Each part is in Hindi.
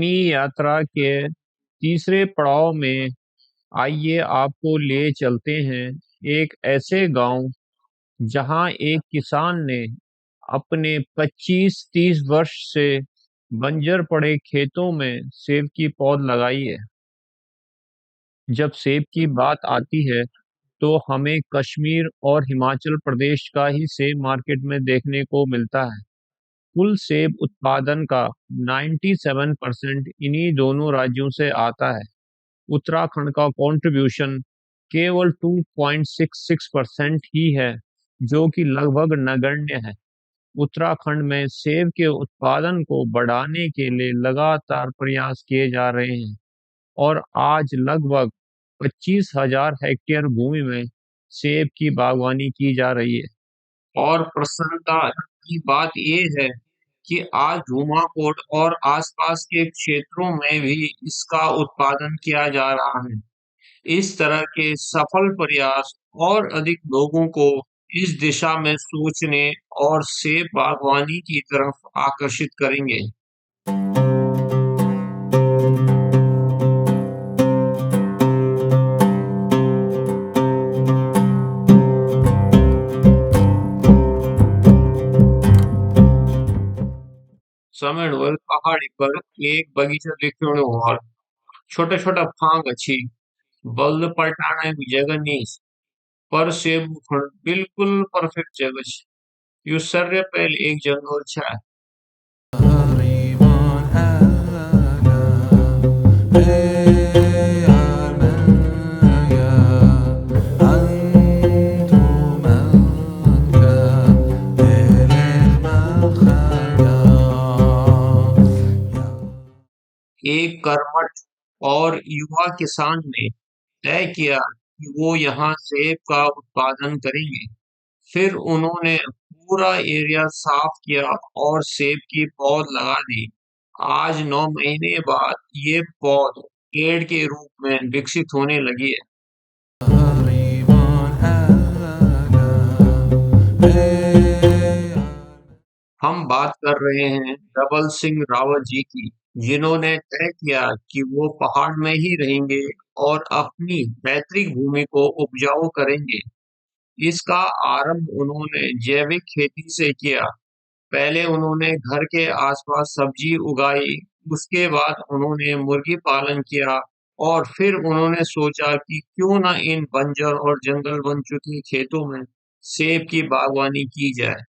अपनी यात्रा के तीसरे पड़ाव में आइए आपको ले चलते हैं एक ऐसे गांव जहां एक किसान ने अपने 25-30 वर्ष से बंजर पड़े खेतों में सेब की पौध लगाई है। जब सेब की बात आती है तो हमें कश्मीर और हिमाचल प्रदेश का ही सेब मार्केट में देखने को मिलता है। कुल सेब उत्पादन का 97% इन्हीं दोनों राज्यों से आता है। उत्तराखंड का कंट्रीब्यूशन केवल 2.66% ही है, जो कि लगभग नगण्य है। उत्तराखंड में सेब के उत्पादन को बढ़ाने के लिए लगातार प्रयास किए जा रहे हैं और आज लगभग 25,000 हेक्टेयर भूमि में सेब की बागवानी की जा रही है। और प्रसन्नता की बात यह है कि आज धूमाकोट और आसपास के क्षेत्रों में भी इसका उत्पादन किया जा रहा है। इस तरह के सफल प्रयास और अधिक लोगों को इस दिशा में सोचने और सेब बागवानी की तरफ आकर्षित करेंगे। समण पहाड़ी पर एक बगीचा दिख्योणु और छोटा छोटा फांग अच्छी बल्द पलटाने की जगह नहीं पर सेब उखड़ बिल्कुल परफेक्ट जगह छ। यू सर्रे पहले एक जंगल छा। एक कर्मठ और युवा किसान ने तय किया कि वो यहाँ सेब का उत्पादन करेंगे। फिर उन्होंने पूरा एरिया साफ किया और सेब की पौध लगा दी। आज 9 महीने बाद ये पौध पेड़ के रूप में विकसित होने लगी है। हम बात कर रहे हैं डबल सिंह रावत जी की, जिन्होंने तय किया कि वो पहाड़ में ही रहेंगे और अपनी पैतृक भूमि को उपजाऊ करेंगे। इसका आरंभ उन्होंने जैविक खेती से किया। पहले उन्होंने घर के आसपास सब्जी उगाई, उसके बाद उन्होंने मुर्गी पालन किया और फिर उन्होंने सोचा कि क्यों ना इन बंजर और जंगल बन चुके खेतों में सेब की बागवानी की जाए।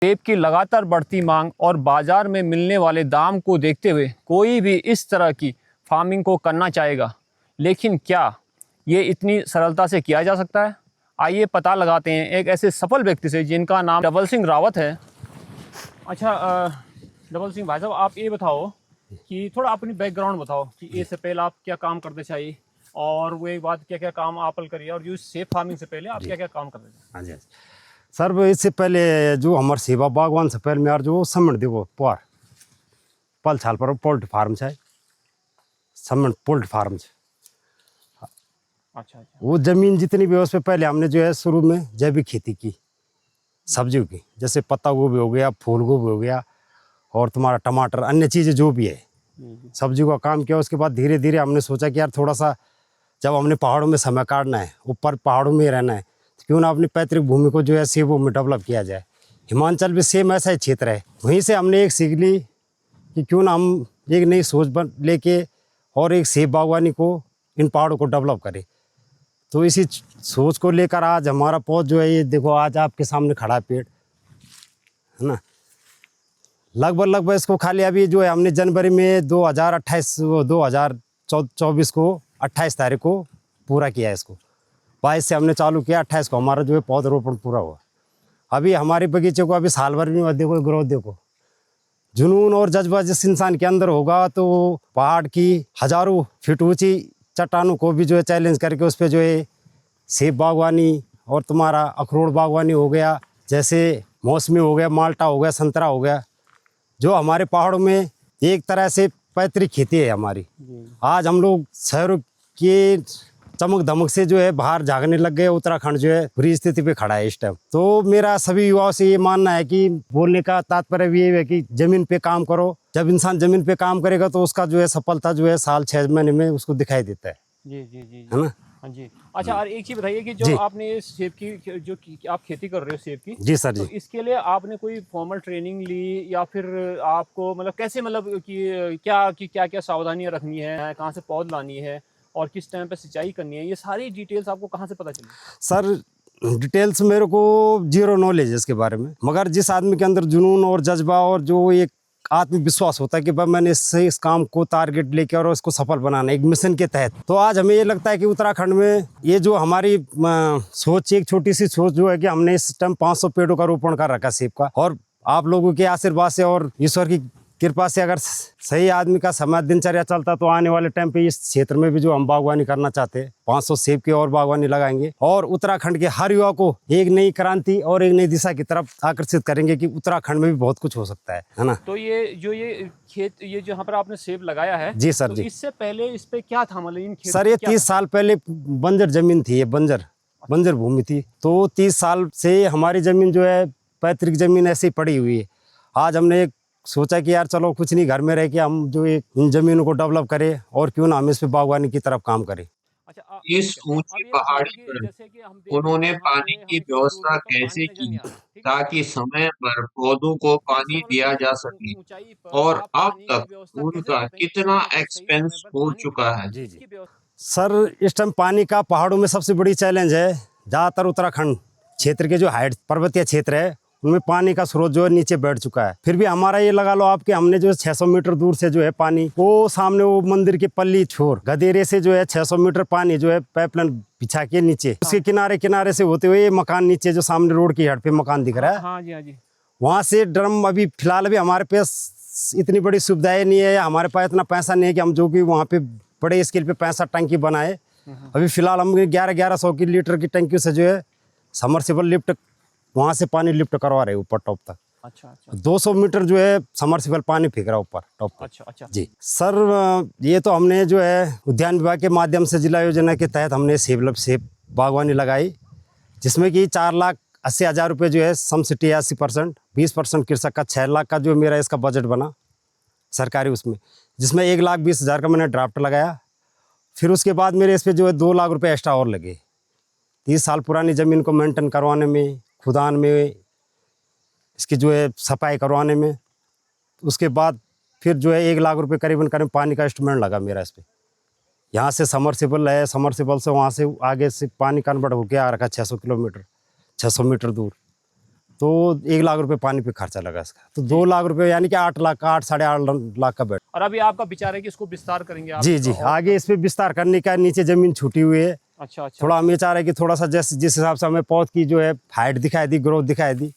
सेब की लगातार बढ़ती मांग और बाजार में मिलने वाले दाम को देखते हुए कोई भी इस तरह की फार्मिंग को करना चाहेगा, लेकिन क्या ये इतनी सरलता से किया जा सकता है? आइए पता लगाते हैं एक ऐसे सफल व्यक्ति से जिनका नाम डबल सिंह रावत है। अच्छा, डबल सिंह भाई साहब, आप ये बताओ कि थोड़ा अपनी बैकग्राउंड बताओ कि इससे पहले आप क्या काम करते चाहिए और वो एक बात क्या क्या काम आप करिए, और यूँ सेब फार्मिंग से पहले आप क्या क्या काम करते थे? हाँ जी, हाँ जी। सर वो इससे पहले जो हमारे सेवा बागवान से पहले मेरा जो समण देखो पुआर पल छाल पर पोल्ट्री फार्म है, समण पोल्ट्री फार्म है। अच्छा अच्छा। वो जमीन जितनी भी है उस पर पहले हमने जो है शुरू में जैविक खेती की सब्जियों की, जैसे पत्ता गोभी हो गया, फूल गोभी हो गया और तुम्हारा टमाटर, अन्य चीज़ें जो भी है सब्जियों का काम किया। उसके बाद धीरे धीरे हमने सोचा कि यार थोड़ा सा जब हमने पहाड़ों में समय काटना है, ऊपर पहाड़ों में रहना है, तो क्यों ना अपनी पैतृक भूमि को जो है सेबों में डेवलप किया जाए। हिमाचल भी सेम ऐसा ही क्षेत्र है। वहीं से हमने एक सीख ली कि क्यों ना हम एक नई सोच बन लेके और एक सेब बागवानी को इन पहाड़ों को डेवलप करें। तो इसी सोच को लेकर आज हमारा पौध जो है ये देखो आज आपके सामने खड़ा है पेड़, है ना। लगभग इसको खाली अभी जो है हमने जनवरी में 2024 को 28 तारीख को पूरा किया है इसको। 22 से हमने चालू किया, 28 को हमारा जो है पौधरोपण पूरा हुआ। अभी हमारे बगीचे को अभी साल भर नहीं हुआ, देखो ग्रोथ देखो। जुनून और जज्बा जिस इंसान के अंदर होगा तो पहाड़ की हजारों फीट ऊंची चट्टानों को भी जो है चैलेंज करके उस पर जो है सेब बागवानी और तुम्हारा अखरोट बागवानी हो गया, जैसे मौसमी हो गया, माल्टा हो गया, संतरा हो गया, जो हमारे पहाड़ों में एक तरह से पैतृक खेती है हमारी। आज हम लोग शहरों के चमक धमक से जो है बाहर झागने लग गए। उत्तराखंड जो है बुरी स्थिति पे खड़ा है इस टाइम। तो मेरा सभी युवाओं से ये मानना है कि बोलने का तात्पर्य भी ये है कि जमीन पे काम करो। जब इंसान जमीन पे काम करेगा तो उसका जो है सफलता जो है साल 6 महीने में उसको दिखाई देता है। जी जी जी है ना? हाँ जी। अच्छा, और एक चीज़ बताइए कि जी। जो आपने ये सेब की आप खेती कर रहे हो सेब की, जी सर तो जी। इसके लिए आपने कोई फॉर्मल ट्रेनिंग ली या फिर आपको मतलब कैसे, मतलब कि क्या क्या सावधानियां रखनी है, कहाँ से पौध लानी है और किस टाइम पे सिंचाई करनी है, ये सारी डिटेल्स आपको कहाँ से पता चली? सर डिटेल्स मेरे को जीरो नॉलेज है इसके बारे में, मगर जिस आदमी के अंदर जुनून और जज्बा और जो एक आत्मविश्वास होता है कि भाई मैंने इस काम को टारगेट लेके और इसको सफल बनाना एक मिशन के तहत, तो आज हमें ये लगता है कि उत्तराखंड में ये जो हमारी सोच, एक छोटी सी सोच जो है कि हमने इस टाइम 500 पेड़ों का रोपण कर रखा सेब का, और आप लोगों के आशीर्वाद से और ईश्वर की कृपा से अगर सही आदमी का समय दिनचर्या चलता तो आने वाले टाइम पे इस क्षेत्र में भी जो हम बागवानी करना चाहते हैं 500 सेब की और बागवानी लगाएंगे और उत्तराखंड के हर युवा को एक नई क्रांति और एक नई दिशा की तरफ आकर्षित करेंगे कि उत्तराखंड में भी बहुत कुछ हो सकता है ना? तो ये खेत, ये जहाँ पर आपने सेब लगाया है, जी सर तो जी। इससे पहले इस पे क्या था, मतलब इन खेतों सर पे ये क्या 30 साल पहले बंजर जमीन थी, ये बंजर भूमि थी। तो 30 साल से हमारी जमीन जो है पैतृक जमीन ऐसे ही पड़ी हुई है। आज हमने सोचा कि यार चलो कुछ नहीं, घर में रह के हम जो इन जमीनों को डेवलप करें और क्यों ना हम इस पे बागवानी की तरफ काम करें। अच्छा, इस ऊंची अब ये पहाड़ी बताइए कि पर जैसे कि हम देख रहे हैं उन्होंने यहाँ पानी पे की हमें थोड़ी दूर व्यवस्था तक तो पानी कैसे नजर नहीं की आ रहा, ठीक है? ताकि समय पर पौधों को तो इस पानी मतलब दिया इतनी जा सके, ऊंचाई पर और आप अब पानी की तक व्यवस्था कैसे उनका करते हैं कि कितना पौधों को सही समय एक्सपेंस पर हो पानी मिले? चुका है? जी जी। इसकी व्यवस्था। सर इस टाइम पानी का पहाड़ों में सबसे बड़ी चैलेंज है। ज़्यादातर उत्तराखंड क्षेत्र के जो हाइट पर्वतीय क्षेत्र है उनमें पानी का स्रोत जो है नीचे बैठ चुका है। फिर भी हमारा ये लगा लो आपके, हमने जो 600 मीटर दूर से जो है पानी वो सामने वो मंदिर के पल्ली छोर गदेरे से जो है 600 मीटर पानी जो है पाइपलाइन बिछा के नीचे उसके किनारे किनारे से होते हुए मकान नीचे जो सामने रोड की हट पे मकान दिख रहा है, हाँ जी, हाँ जी। वहाँ से ड्रम अभी फिलहाल अभी हमारे पास इतनी बड़ी सुविधाएं नहीं है, हमारे पास इतना पैसा नहीं है कि हम जो कि वहाँ पे बड़े स्केल पे 65 टंकी बनाए। अभी फिलहाल हम 1100 की लीटर की टंकी से जो है समरसेबल लिफ्ट वहाँ से पानी लिफ्ट करवा रहे ऊपर टॉप तक। अच्छा अच्छा 200 मीटर जो है समरसेबल पानी फेंक रहा ऊपर टॉप तक। अच्छा अच्छा। जी सर, ये तो हमने जो है उद्यान विभाग के माध्यम से जिला योजना के तहत हमने सेब बागवानी लगाई, जिसमें कि 4,80,000 रुपये जो है सब्सिडी 80%, 20% कृषक का 6 लाख का जो मेरा इसका बजट बना सरकारी उसमें, जिसमें 1,20,000 का मैंने ड्राफ्ट लगाया। फिर उसके बाद मेरे इस पर जो है 2 लाख रुपए एक्स्ट्रा और लगे 30 साल पुरानी ज़मीन को मेंटेन करवाने में, खुदान में, इसकी जो है सफाई करवाने में। उसके बाद फिर जो है 1 लाख रुपए करीबन करीब पानी का एस्टिमेट लगा मेरा इस पर। यहाँ से समरसेबल है, समरसेबल से वहाँ से आगे से पानी कन्वर्ट होकर आ रखा 600 मीटर दूर, तो 1 लाख रुपए पानी पे खर्चा लगा इसका। तो 2 लाख रुपए यानी कि 8 साढ़े 8 लाख का बेड। और अभी आपका विचार है कि इसको विस्तार करेंगे आप? जी जी, आगे इस पे विस्तार करने का, नीचे जमीन छूटी हुई है। अच्छा अच्छा। थोड़ा हम ये चाह रहे हैं कि थोड़ा सा जिस हिसाब से हमें पौध की जो है हाइट दिखाई दी, ग्रोथ दिखाई दी,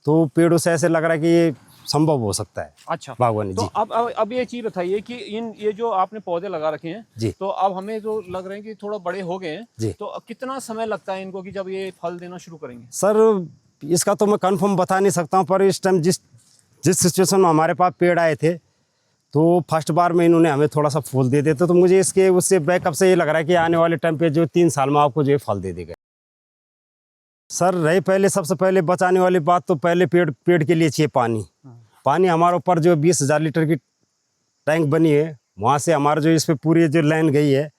तो पेड़ों से ऐसे लग रहा है कि ये संभव हो सकता है अच्छा बागवानी। तो जी अब ये चीज बताइए कि ये जो आपने पौधे लगा रखे हैं जी, तो अब हमें जो लग रहे हैं कि थोड़ा बड़े हो गए हैं, जी। तो अब कितना समय लगता है इनको कि जब ये फल देना शुरू करेंगे? सर इसका तो मैं कंफर्म बता नहीं सकता हूँ, पर इस टाइम जिस सिचुएशन में हमारे पास पेड़ आए थे तो फर्स्ट बार में इन्होंने हमें थोड़ा सा फूल दे देते, तो मुझे इसके उससे बैकअप से ये लग रहा है कि आने वाले टाइम पे जो 3 साल में आपको जो है फल दे देगा। सर रही पहले सबसे पहले बचाने वाली बात, तो पहले पेड़ के लिए चाहिए पानी हमारे ऊपर जो 20,000 लीटर की टैंक बनी है, वहाँ से हमारा जो इस पर पूरी जो लाइन गई है,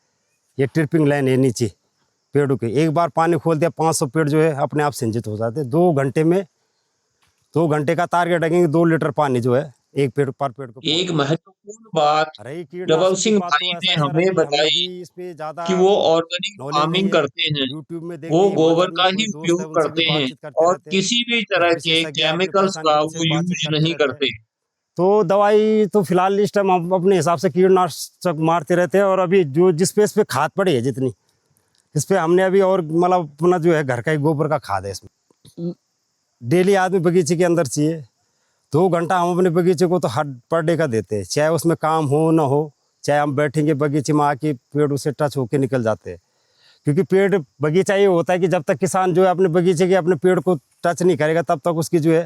ये ट्रिपिंग लाइन है नीचे पेड़ों के। एक बार पानी खोल दिया 500 पेड़ जो है अपने आप सिंचित हो जाते हैं 2 घंटे में। 2 घंटे का टारगेट रखेंगे, 2 लीटर पानी जो है एक पेड़ पर पेड़ को। एक महत्वपूर्ण बात रही डबल कीटनाशक की सिंह बात, भाई तो ने ऐसा है सर हमें अभी हमें बताई भी इस पे ज़्यादा कि वो ऑर्गेनिक नॉलेज नहीं फार्मिंग है। करते हैं, यूट्यूब में देख वो के गोबर मंदिर का में ही कोई दोस्त है उपयोग उनसे भी करते हैं बातचीत करते और रहते हैं, किसी भी एक तरह के विशेषज्ञ आपने केमिकल्स पहचान का के वो उनसे बातचीत यूज करते नहीं रहते हैं। करते। तो दवाई तो फिलहाल इस टाइम हम अपने हिसाब से कीटनाशक मारते रहते हैं, और अभी जो जिस पे इस पे खाद पड़ी है जितनी इस पे हमने अभी, और मतलब अपना जो है घर का ही गोबर का खाद है इसमें। डेली आदमी बगीचे के अंदर चाहिए 2 घंटा, हम अपने बगीचे को तो हर पर डे का देते हैं, चाहे उसमें काम हो ना हो, चाहे हम बैठेंगे बगीचे में आके पेड़ उससे टच होके निकल जाते हैं। क्योंकि पेड़ बगीचा ये होता है कि जब तक किसान जो है अपने बगीचे के अपने पेड़ को टच नहीं करेगा तब तक उसकी जो है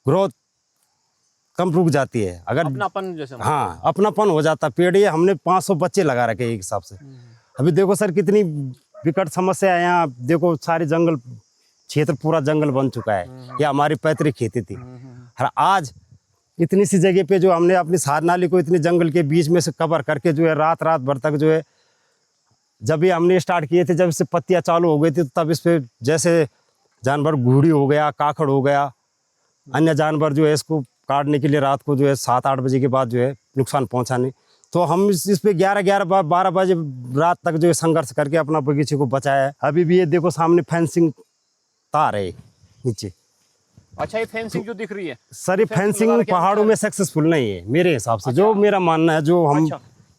ग्रोथ कम रुक जाती है। अगर अपनापन जैसे हाँ अपनापन हो जाता पेड़। ये हमने 500 बच्चे लगा रखे एक हिसाब से, अभी देखो सर कितनी विकट समस्या है यहाँ। देखो सारे जंगल क्षेत्र पूरा जंगल बन चुका है। ये हमारी पैतृक खेती थी। और आज इतनी सी जगह पे जो हमने अपनी सार नाली को इतनी जंगल के बीच में से कवर करके जो है रात रात भर तक जो है, जब ये हमने स्टार्ट किए थे, जब इससे पत्तियाँ चालू हो गई थी, तब इस पे जैसे जानवर घूड़ी हो गया, काकड़ हो गया, अन्य जानवर जो है इसको काटने के लिए रात को जो है 7-8 बजे के बाद जो है नुकसान पहुंचाने। तो हम इस पे 11-12 बजे रात तक जो है संघर्ष करके अपना बगीचे को बचाया है। अभी भी ये देखो सामने फेंसिंग तार है नीचे। अच्छा, ये फेंसिंग जो दिख रही है सर, ये फेंसिंग पहाड़ों में सक्सेसफुल नहीं है मेरे हिसाब से। जो मेरा मानना है, जो हम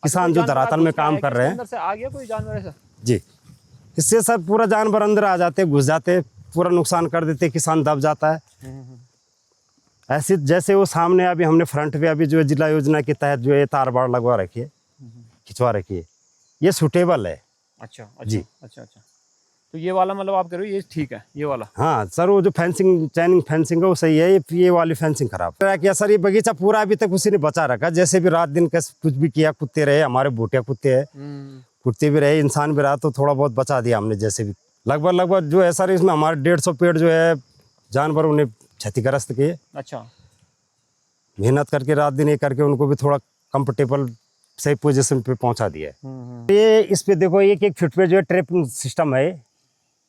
किसान जो धरातल में काम कर रहे हैं। अंदर से आ गया कोई जानवर ऐसा? जी, इससे सर पूरा जानवर अंदर आ जाते, घुस जाते, पूरा नुकसान कर देते, किसान दब जाता है। ऐसे जैसे वो सामने अभी हमने फ्रंट पे अभी जो है जिला योजना के तहत जो है तार बाड़ लगवा रखी है, खिंचवा रखी है, ये सूटेबल है। अच्छा जी। अच्छा। तो ये वाला मतलब आप कह रहे हो ये ठीक है, ये वाला? हाँ सर, वो जो फेंसिंग चैनिंग फेंसिंग है वो सही है, ये वाली फेंसिंग खराब क्या सर। ये बगीचा पूरा अभी तक उसी ने बचा रखा, जैसे भी रात दिन कुछ भी किया, कुत्ते रहे हमारे, भूटिया कुत्ते है, कुत्ते भी रहे, इंसान भी रहा, तो थोड़ा बहुत बचा दिया हमने। जैसे भी लगभग जो है सर, इसमें हमारे 150 पेड़ जो है जानवरों ने क्षतिग्रस्त किए। अच्छा। मेहनत करके रात दिन ये करके उनको भी थोड़ा कंफर्टेबल सही पोजीशन पे पहुंचा दिया है। ये इस पे देखो 1-1 फीट पे जो है ट्रैपिंग सिस्टम है।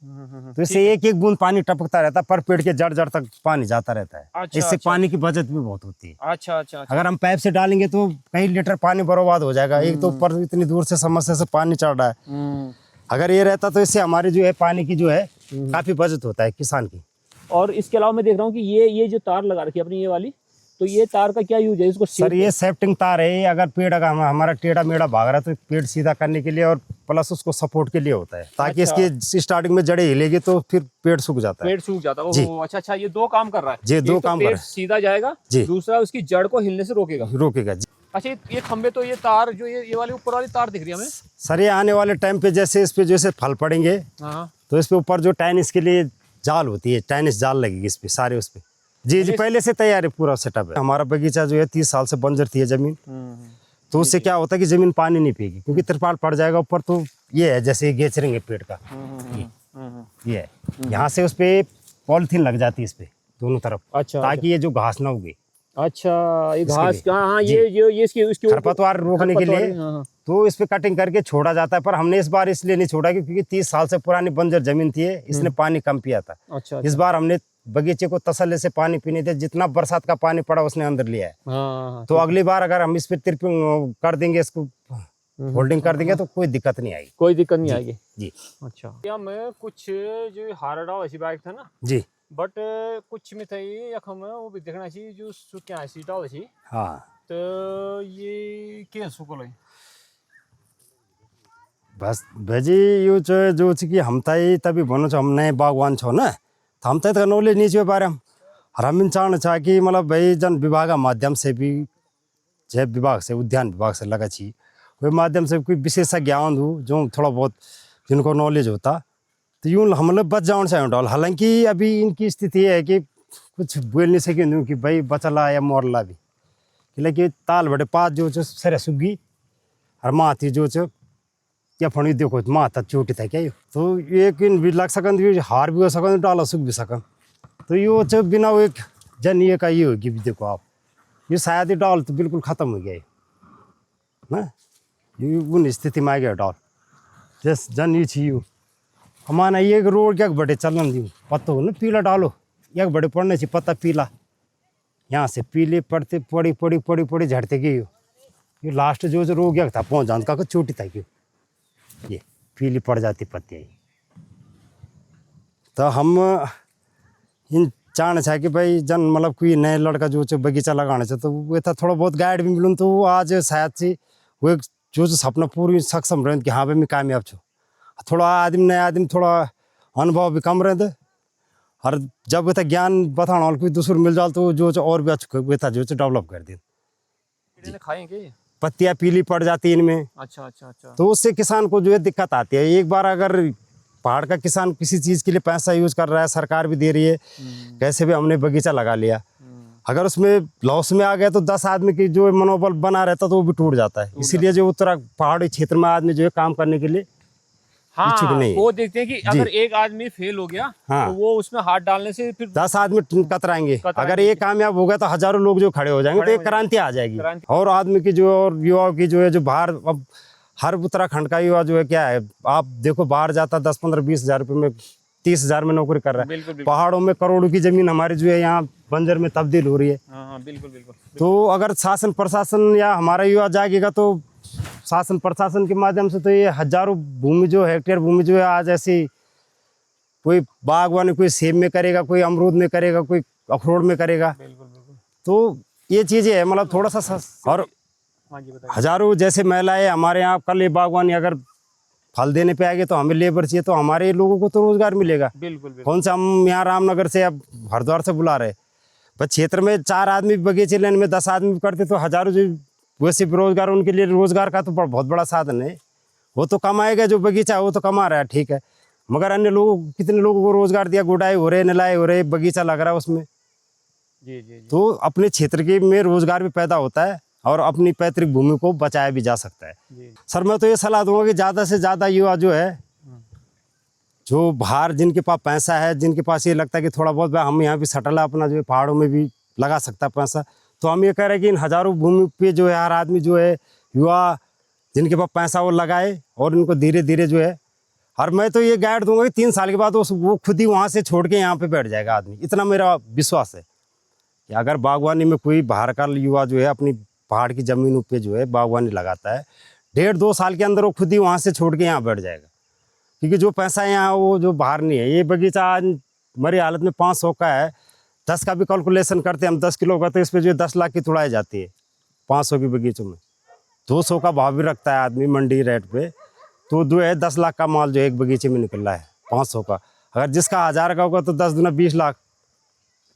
तो इससे 1-1 बूंद पानी टपकता रहता है, पर पेड़ के जड़ तक पानी जाता रहता है। अच्छा, इससे अच्छा, पानी की बचत भी बहुत होती है। अच्छा। अगर हम पाइप से डालेंगे तो कई लीटर पानी बर्बाद हो जाएगा। एक तो ऊपर इतनी दूर से समस्या से पानी चढ़ रहा है। अगर ये रहता तो इससे हमारी जो है पानी की जो है काफी बचत होता है किसान की। और इसके अलावा मैं देख रहा हूँ कि ये जो तार लगा रखी है अपनी, ये वाली, तो ये तार का क्या यूज है? इसको सर, ये सेफ्टिंग तार है। अगर पेड़ अगर हमारा टेढ़ा मेढ़ा भाग रहा है तो पेड़ सीधा करने के लिए और प्लस उसको सपोर्ट के लिए होता है, ताकि इसकी स्टार्टिंग में जड़ें हिलेगी तो फिर पेड़ सूख जाता है। पेड़ सूख जाता है। ओह, अच्छा, ये 2 काम कर रहा है। जी, 2 काम कर रहा है। सीधा जाएगा, दूसरा उसकी जड़ को हिलने से रोकेगा। जी। अच्छा, ये खंबे, तो ये तार जो ये वाली ऊपर वाली तार दिख रही है हमें सर, ये आने वाले टाइम पे जैसे इस पे जैसे फल पड़ेंगे, तो इस पे ऊपर जो टाइनिस के लिए जाल होती है, टाइनिस जाल लगेगी इस पे सारे उस पे। जी, पहले से तैयार है, पूरा सेटअप है। हमारा बगीचा जो है 30 साल से बंजर थी जमीन। तो उससे क्या होता है कि जमीन पानी नहीं पिएगी, क्योंकि तिरपाल पड़ जाएगा ऊपर। तो ये है जैसे गेचरिंग है पेड़ का, ये है। यहाँ से उस पे पॉलिथीन लग जाती है इस पे दोनों तरफ। अच्छा, ताकि ये जो घास ना उगे। अच्छा, ये घास का, हाँ, ये इसकी खरपतवार रोकने के लिए तो इस पे कटिंग करके छोड़ा जाता है। पर हमने इस बार इसलिए नहीं छोड़ा क्योंकि 30 साल से पुरानी बंजर जमीन थी, इसने पानी कम पिया था। अच्छा। इस बार हमने बगीचे को तसल्ली से पानी पीने दिया, जितना बरसात का पानी पड़ा उसने अंदर लिया है। तो अगली बार अगर हम इस पे तिरपिंग कर देंगे, इसको होल्डिंग कर देंगे, तो कोई दिक्कत नहीं आएगी। कोई दिक्कत नहीं आएगी जी। अच्छा, या मैं कुछ जो हारडा ऐसी बाइक था ना जी, बट कुछ में थी यखम वो भी देखना चाहिए जो सुक्या सीटा होती। हाँ, तो ये क्या सुकल है बस भाजी यो जो कि हम तभी भनौँ हम नए बागवान छौँ न, तो हम तो नॉलेज नहीं छे बारे में। और हम चाहना चाह कि मतलब भाई जन विभाग माध्यम से भी, जैव विभाग से, उद्यान विभाग से लगा छी, वही माध्यम से कोई विशेषज्ञ हो जो थोड़ा बहुत जिनको नॉलेज होता, तो यूँ हम लोग बच जाना चाहिए डाल। हालांकि अभी इनकी स्थिति है कि कुछ बोल नहीं सके कि भाई बचला या मोरला भी, लेकिन ताल बड़े पात जो सर सुगी और माथी जो या फणी देखो माथा चोटी था क्या, तो एक इन भी लग सकन, हार भी हो सकन, डाला सूख भी सकन। तो ये बिना वो एक जन ये का ये होगी, देखो आप ये शायद ही डाल तो बिल्कुल ख़त्म हो गया ना, ये उन स्थिति में आ गया डाल। जस जन ये छी हमारा ये रोड क्या बड़े चलन दी पत्ता हो ना पीला डालो, या बड़े पड़ने से पत्ता पीला, यहाँ से पीले पड़ते पड़ी झड़ते गई। ये लास्ट जो रोग क्या था पहुँच जान का चोटी था क्यों, ये पीली पड़ जाती पत्तियाँ। तो हम इन चाहना चाहे कि भाई जन मतलब कोई नए लड़का जो बगीचा लगाना चाहे, तो वो था थोड़ा बहुत गाइड भी मिलूँ, तो वो आज शायद से वो एक जो सपना पूरी सक्षम रहे कि हाँ भाई मैं कामयाब छूँ। थोड़ा आदमी नया आदमी थोड़ा अनुभव भी कम रहते, और जब वो ज्ञान बताना वाला कोई दूसरे मिल जाए तो जो और भी अच्छा वो था जो डेवलप कर दे। खाएंगे पत्तियाँ पीली पड़ जाती है इनमें। अच्छा। तो उससे किसान को जो है दिक्कत आती है। एक बार अगर पहाड़ का किसान किसी चीज़ के लिए पैसा यूज कर रहा है, सरकार भी दे रही है, कैसे भी हमने बगीचा लगा लिया, अगर उसमें लॉस में आ गया तो 10 आदमी की जो मनोबल बना रहता तो वो भी टूट जाता है। इसीलिए जो उत्तरा पहाड़ी क्षेत्र में आदमी जो है काम करने के लिए इच्छुक हाँ, नहीं है। वो देखते हैं कि जी। अगर एक आदमी फेल हो गया हाँ। तो वो उसमें हाथ डालने से फिर 10 आदमी कतराएंगे। कतराएंगे। अगर ये कामयाब हो गया तो हजारों लोग जो खड़े हो जाएंगे, तो खड़े एक हो जाएंगे। क्रांति आ जाएगी। क्रांति। और आदमी की जो, और युवाओं की जो है, जो बाहर, अब हर उत्तराखंड का युवा जो है क्या है, आप देखो बाहर जाता 10-15-20 हजार रुपये में, 30 हजार में नौकरी कर रहा है। बिल्कुल बिल्कुल। पहाड़ों में करोड़ों की जमीन हमारी जो है यहाँ बंजर में तब्दील हो रही है। हाँ हाँ, बिल्कुल बिल्कुल। तो अगर शासन प्रशासन या हमारा युवा जागेगा तो शासन प्रशासन के माध्यम से तो ये हजारों भूमि जो हेक्टेयर भूमि जो है आज ऐसी, कोई बागवानी, कोई सेब में करेगा, कोई अमरूद में करेगा, कोई अखरोट में करेगा। बिल्कुल बिल्कुल। तो ये चीजें है, मतलब थोड़ा सा और हाँ जी, बताइए। हजारों जैसे महिलाएं हमारे यहाँ कल ये बागवानी अगर फल देने पे आएगी तो हमें लेबर चाहिए, तो हमारे लोगों को तो रोजगार मिलेगा। बिल्कुल बिल्कुल। कौन सा हम यहाँ रामनगर से, अब हरिद्वार से बुला रहे, पर क्षेत्र में 4 आदमी बगीचे लेने में 10 आदमी करते तो हजारों जो वैसे बेरोजगार, उनके लिए रोजगार का तो बहुत बड़ा साधन है। वो तो कमाएगा, जो बगीचा है वो तो कमा रहा है, ठीक है, मगर अन्य लोगों, कितने लोगों को रोजगार दिया, गुड़ाई हो रहे, निलाई हो रहे, बगीचा लग रहा है उसमें। जी जी जी। तो अपने क्षेत्र के में रोजगार भी पैदा होता है और अपनी पैतृक भूमि को बचाया भी जा सकता है। जी। सर मैं तो ये सलाह दूंगा कि ज़्यादा से ज़्यादा युवा जो है, जो बाहर जिनके पास पैसा है, जिनके पास ये लगता है कि थोड़ा बहुत हम यहाँ भी सटल है, अपना जो है पहाड़ों में भी लगा सकता है पैसा, तो हम ये कह रहे हैं कि इन हजारों भूमि पे जो है हर आदमी जो है, युवा जिनके पास पैसा वो लगाए और इनको धीरे धीरे जो है, और मैं तो ये गाइड दूंगा कि 3 साल के बाद वो खुद ही वहाँ से छोड़ के यहाँ पे बैठ जाएगा आदमी, इतना मेरा विश्वास है कि अगर बागवानी में कोई बाहर का युवा जो है अपनी पहाड़ की ज़मीनों पे जो है बागवानी लगाता है, 1.5-2 साल के अंदर वो खुद ही वहाँ से छोड़ के यहाँ बैठ जाएगा। क्योंकि जो पैसा है यहाँ वो जो बाहर नहीं है। ये बगीचा आज हमारी हालत में 500 का है, 10 का भी कैलकुलेशन करते हैं हम, 10 किलो का, तो इस पर जो 10 लाख की तुड़ाई जाती है 500 की बगीचों में। 200 का भाव भी रखता है आदमी मंडी रेट पे, तो जो है 10 लाख का माल जो है एक बगीचे में निकल रहा है 500 का। अगर जिसका 1000 का होगा तो 10 दूना 20 लाख,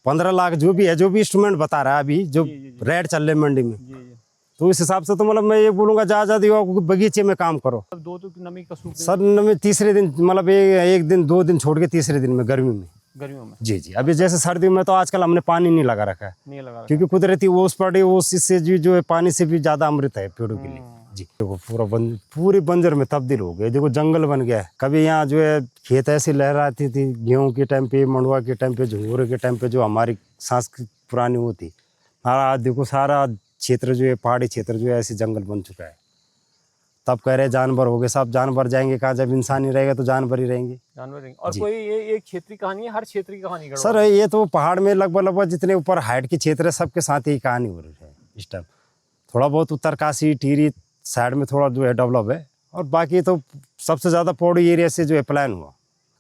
15 लाख, जो भी है, जो भी इंस्ट्रूमेंट बता रहा है अभी जो रेट चल रहे मंडी में। जी जी। तो इस हिसाब से तो मतलब मैं ये बोलूँगा ज़्यादा युवा को बगीचे में काम करो। अब 2 तो नमी का सूख सर नमी तीसरे दिन, मतलब एक दिन 2 दिन छोड़ के तीसरे दिन में, गर्मी में। गर्मियों में जी जी। अभी जैसे सर्दियों में तो आजकल हमने पानी नहीं लगा रखा है, नहीं लगा रखा। क्योंकि कुदरती ओस पड़ी, ओस इससे जो है पानी से भी ज़्यादा अमृत है पेड़ों के लिए। जी देखो पूरी बंजर में तब्दील हो गए, देखो जंगल बन गया है। कभी यहाँ जो है खेत ऐसी लहराती थी, गेहूँ के टाइम पे, मंडुआ के टाइम पे, झंगोरे के टाइम पे, जो हमारी संस्कृति पुरानी होती, आज देखो सारा क्षेत्र जो है, पहाड़ी क्षेत्र जो है ऐसे जंगल बन चुका है। तब कह रहे जानवर हो गए, सब जानवर जाएंगे कहाँ, जब इंसान ही रहेगा तो जानवर ही रहेंगे। जानवर रहेंगे। और कोई ये एक क्षेत्र की कहानी है, हर क्षेत्र की कहानी गढ़वा सर ये तो पहाड़ में लगभग जितने ऊपर हाइट के क्षेत्र है सबके साथ यही कहानी हो रही है इस टाइम। थोड़ा बहुत उत्तरकाशी टिहरी साइड में थोड़ा जो है डेवलप है, और बाकी तो सबसे ज़्यादा पौड़ी एरिया से जो है प्लान हुआ।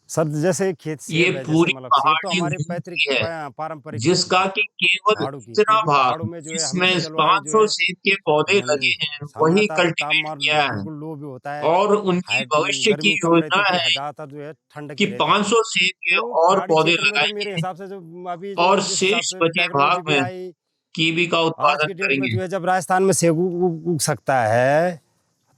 सर जैसे खेत से ये पूरी तो पहाड़ी हमारे भूमि पैतृक है, पारंपरिक जिसका कि केवल पहाड़ों की, इतना क्योंकि भाग पहाड़ों में जो है जिसमें हमेशा जलवायु जो 500 है सेब के पौधे लगे हैं वही सामान्यतः कल्टीवेट तापमान किया है। बिल्कुल लो भी होता है, और उनकी हाइट भविष्य की गर्मी कम रहती योजना थी, है ज़्यादातर जो है ठंड कि की रहती थी। 500 सेब के तो और पहाड़ी पौधे क्षेत्र में तो मेरे लगाएंगे हिसाब से जो अभी जो और जिस हिसाब शेष से बचे टेक्नोलॉजी भाग भी में आई, कीवी का आज उत्पादन की डेट में करेंगे। जो है जब राजस्थान में सेब उग सकता है,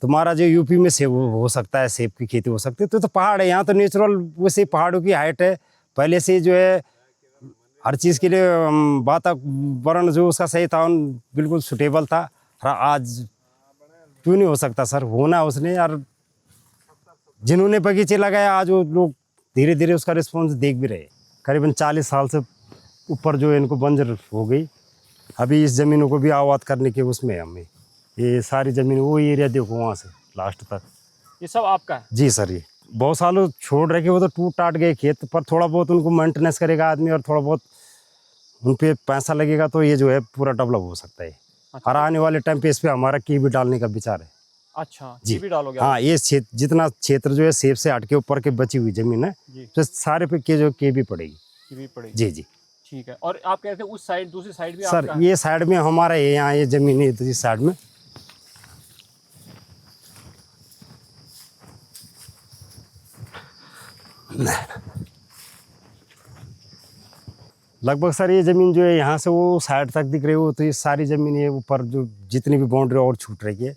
तुम्हारा जो यूपी में सेब हो सकता है, सेब की खेती हो सकती है, तो पहाड़ है यहाँ, तो नेचुरल वैसे पहाड़ों की हाइट है पहले से जो है, हर चीज़ के लिए वातावरण जो उसका सही था, बिल्कुल सुटेबल था। आज क्यों नहीं हो सकता सर, होना उसने यार, जिन्होंने बगीचे लगाया आज वो लोग धीरे धीरे उसका रिस्पॉन्स देख भी रहे। करीबन 40 साल से ऊपर जो है इनको बंजर हो गई। अभी इस ज़मीनों को भी आबाद करने के उसमें हमें, ये सारी ज़मीन वो एरिया देखो वहाँ से लास्ट तक, ये सब आपका है? जी सर। ये बहुत सालों छोड़ रखे, वो तो टूट टाट गए खेत, पर थोड़ा बहुत उनको मेंटेनेंस करेगा आदमी और थोड़ा बहुत उन पे पैसा लगेगा तो ये जो है पूरा डेवलप हो सकता है। अच्छा। और आने वाले टाइम पे इस पे हमारा कीवी डालने का विचार है। अच्छा, जी कीवी डालोगे? हाँ, ये क्षेत्र जितना क्षेत्र जो है सेब से हट के ऊपर के बची हुई जमीन है, तो सारे पे के जो कीवी पड़ेगी। कीवी पड़ेगी? जी जी ठीक है। और आप कहते हैं उस साइड, दूसरी साइड भी सर आपका है? ये साइड में हमारा है, यहाँ ये जमीन है इस साइड में। लगभग सर ये ज़मीन जो है यहाँ से वो साइड तक दिख रही हो, तो ये सारी ज़मीन ये ऊपर जो जितनी भी बाउंड्री और छूट रही है,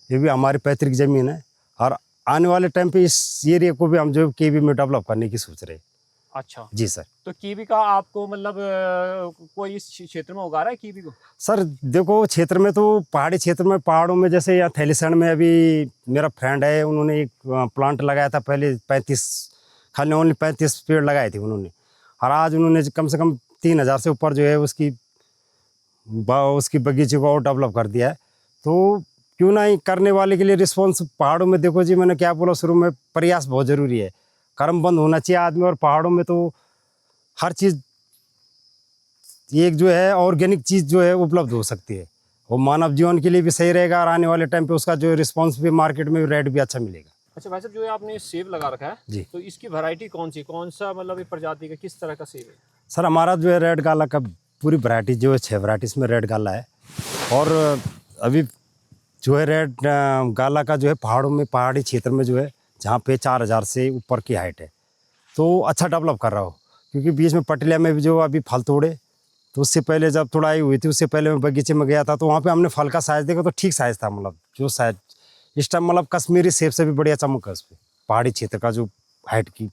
ये भी हमारी पैतृक ज़मीन है। और आने वाले टाइम पे इस एरिया को भी हम जो केवी में डेवलप करने की सोच रहे हैं। अच्छा, जी सर। तो कीवी का आपको मतलब कोई इस क्षेत्र में उगा रहा है कीवी को? सर देखो क्षेत्र में तो पहाड़ी क्षेत्र में, पहाड़ों में, जैसे यहाँ थैलीसैंड में अभी मेरा फ्रेंड है, उन्होंने एक प्लांट लगाया था पहले 35, खाली ओनली 35 पेड़ लगाए थे उन्होंने, और आज उन्होंने कम से कम 3,000 से ऊपर जो है उसकी बगीचे को और डेवलप कर दिया है। तो क्यों नहीं करने वाले के लिए रिस्पॉन्स पहाड़ों में, देखो जी मैंने क्या बोला शुरू में, प्रयास बहुत ज़रूरी है, कर्म बंद होना चाहिए आदमी। और पहाड़ों में तो हर चीज़ एक जो है ऑर्गेनिक चीज़ जो है उपलब्ध हो सकती है, वो मानव जीवन के लिए भी सही रहेगा, और आने वाले टाइम पे उसका जो रिस्पॉन्स भी मार्केट में रेट भी अच्छा मिलेगा। अच्छा भाई साहब, जो ये आपने सेब लगा रखा है जी। तो इसकी वैरायटी कौन सी, कौन सा मतलब ये प्रजाति का, किस तरह का सेब है? सर हमारा जो है रेड गाला का पूरी वैरायटी जो है 6 वैरायटीज़ में रेड गाला है। और अभी जो है रेड गाला का जो है पहाड़ों में, पहाड़ी क्षेत्र में जो है जहाँ पे 4,000 से ऊपर की हाइट है, तो अच्छा डेवलप कर रहा हो। क्योंकि बीच में पटिया में भी जो अभी फल तोड़े, तो उससे पहले जब तोड़ाई हुई थी, उससे पहले मैं बगीचे में गया था, तो वहाँ पे हमने फल का साइज़ देखा तो ठीक साइज़ था, मतलब जो साइज इस टाइम मतलब कश्मीरी सेब से भी बढ़िया चमक है उस पर, पहाड़ी क्षेत्र का जो हाइट की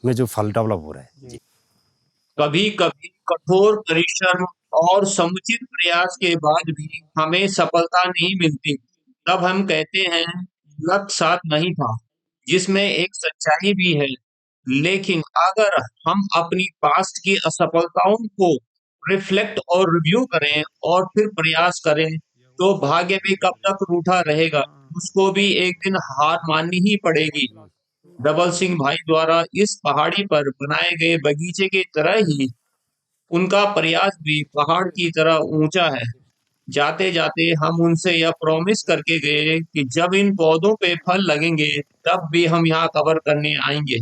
में जो फल डेवलप हो रहा है। कभी कभी कठोर परिश्रम और समुचित प्रयास के बाद भी हमें सफलता नहीं मिलती, तब हम कहते हैं लक साथ नहीं था, जिसमें एक सच्चाई भी है। लेकिन अगर हम अपनी पास्ट की असफलताओं को रिफ्लेक्ट और रिव्यू करें और फिर प्रयास करें, तो भाग्य भी कब तक रूठा रहेगा, उसको भी एक दिन हार माननी ही पड़ेगी। डबल सिंह भाई द्वारा इस पहाड़ी पर बनाए गए बगीचे की तरह ही उनका प्रयास भी पहाड़ की तरह ऊंचा है। जाते जाते हम उनसे यह प्रॉमिस करके गए कि जब इन पौधों पे फल लगेंगे तब भी हम यहाँ कवर करने आएंगे।